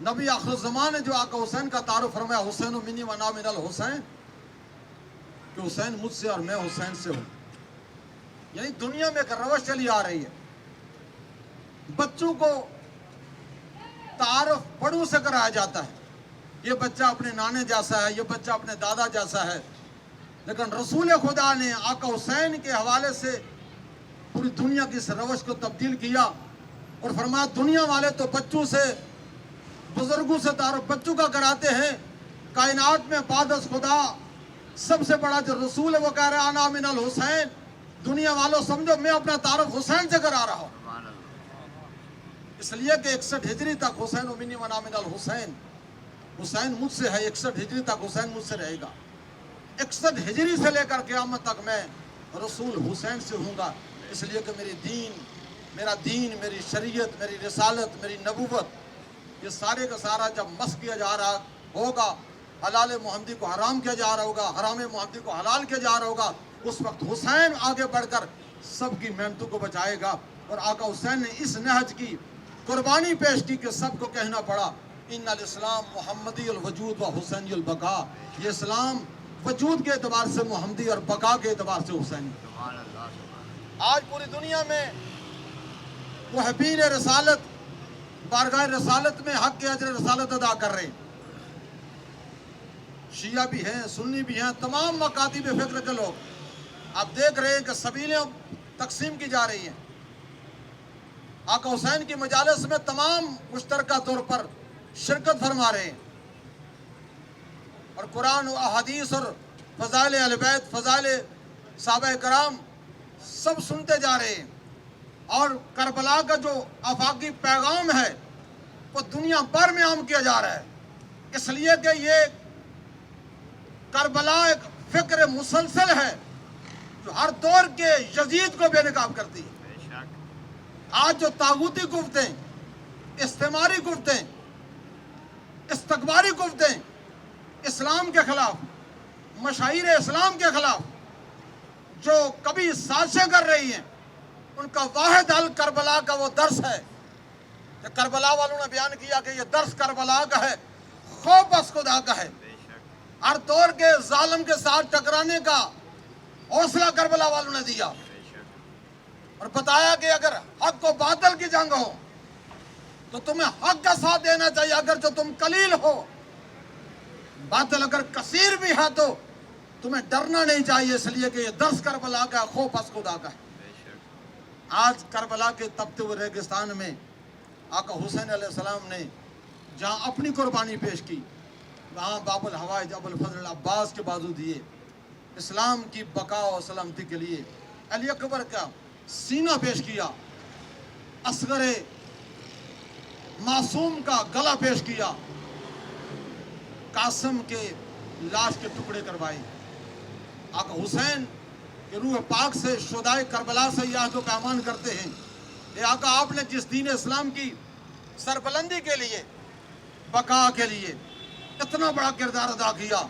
نبی آخر زمان نے جو آقا حسین کا تعارف فرمایا، حسین منی و انا من الحسین، کہ حسین مجھ سے اور میں حسین سے ہوں. یعنی دنیا میں ایک روش چلی آ رہی ہے، بچوں کو تعارف بڑوں سے کرایا جاتا ہے، یہ بچہ اپنے نانے جیسا ہے، یہ بچہ اپنے دادا جیسا ہے. لیکن رسول خدا نے آقا حسین کے حوالے سے پوری دنیا کی اس روش کو تبدیل کیا اور فرمایا دنیا والے تو بچوں سے، بزرگوں سے تعارف بچوں کا کراتے ہیں. کائنات میں بعد از خدا سب سے بڑا جو رسول ہے وہ کہہ رہا ہے انا من الحسین. دنیا والوں سمجھو میں اپنا تعارف حسین سے کرا رہا ہوں. اس لیے کہ 61 ہجری تک حسین منی و انا من الحسین، حسین مجھ سے ہے. 61 ہجری تک حسین مجھ سے رہے گا. 61 ہجری سے لے کر قیامت تک میں رسول حسین سے ہوں گا. اس لیے کہ میرا دین، میری شریعت، میری رسالت، میری نبوت، یہ سارے کا سارا جب مس کیا جا رہا ہوگا، حلال محمدی کو حرام کیا جا رہا ہوگا، حرام محمدی کو حلال کیا جا رہا ہوگا، اس وقت حسین آگے بڑھ کر سب کی محنتوں کو بچائے گا. اور آقا حسین نے اس نہج کی قربانی پیش کی کہ سب کو کہنا پڑا ان الاسلام محمدی الوجود و حسینی البقا. یہ اسلام وجود کے اعتبار سے محمدی اور بقا کے اعتبار سے حسینی. آج پوری دنیا میں محبین رسالت بارگاہ رسالت میں حق کے اجر رسالت ادا کر رہے ہیں. شیعہ بھی ہیں، سنی بھی ہیں، تمام مکاتب فکر کے لوگ. آپ دیکھ رہے ہیں کہ سبیلیں تقسیم کی جا رہی ہیں. آقا حسین کی مجالس میں تمام مشترکہ طور پر شرکت فرما رہے ہیں اور قرآن و احادیث اور فضائل اہل بیت، فضائل صحابہ کرام سب سنتے جا رہے ہیں. اور کربلا کا جو آفاقی پیغام ہے وہ دنیا بھر میں عام کیا جا رہا ہے. اس لیے کہ یہ کربلا ایک فکر مسلسل ہے جو ہر دور کے یزید کو بے نقاب کرتی ہے. آج جو طاغوتی قوتیں، استعماری قوتیں، استکباری قوتیں اسلام کے خلاف، مشاہیر اسلام کے خلاف جو کبھی سازشیں کر رہی ہیں، ان کا واحد حل کربلا کا وہ درس ہے کہ کربلا والوں نے بیان کیا کہ یہ درس کربلا کا ہے، خوف از خدا کا ہے. ہر دور کے ظالم کے ساتھ ٹکرانے کا حوصلہ کربلا والوں نے دیا اور بتایا کہ اگر حق و باطل کی جنگ ہو تو تمہیں حق کا ساتھ دینا چاہیے اگر جو تم قلیل ہو. باطل اگر کثیر بھی ہے تو تمہیں ڈرنا نہیں چاہیے. اس لیے کہ یہ درس کربلا کا ہے، خوف از خدا کا ہے. آج کربلا کے تپتے ہوئے ریگستان میں آقا حسین علیہ السلام نے جہاں اپنی قربانی پیش کی، وہاں باب الحوائج ابو الفضل العباس کے بازو دیے اسلام کی بقا و سلامتی کے لیے. علی اکبر کا سینہ پیش کیا، اصغر معصوم کا گلا پیش کیا، قاسم کے لاش کے ٹکڑے کروائے. آقا حسین کہ روح پاک سے شہدائے کربلا سے یہ عہد و پیمان کرتے ہیں کہ آقا آپ نے جس دین اسلام کی سربلندی کے لیے، بقا کے لیے اتنا بڑا کردار ادا کیا.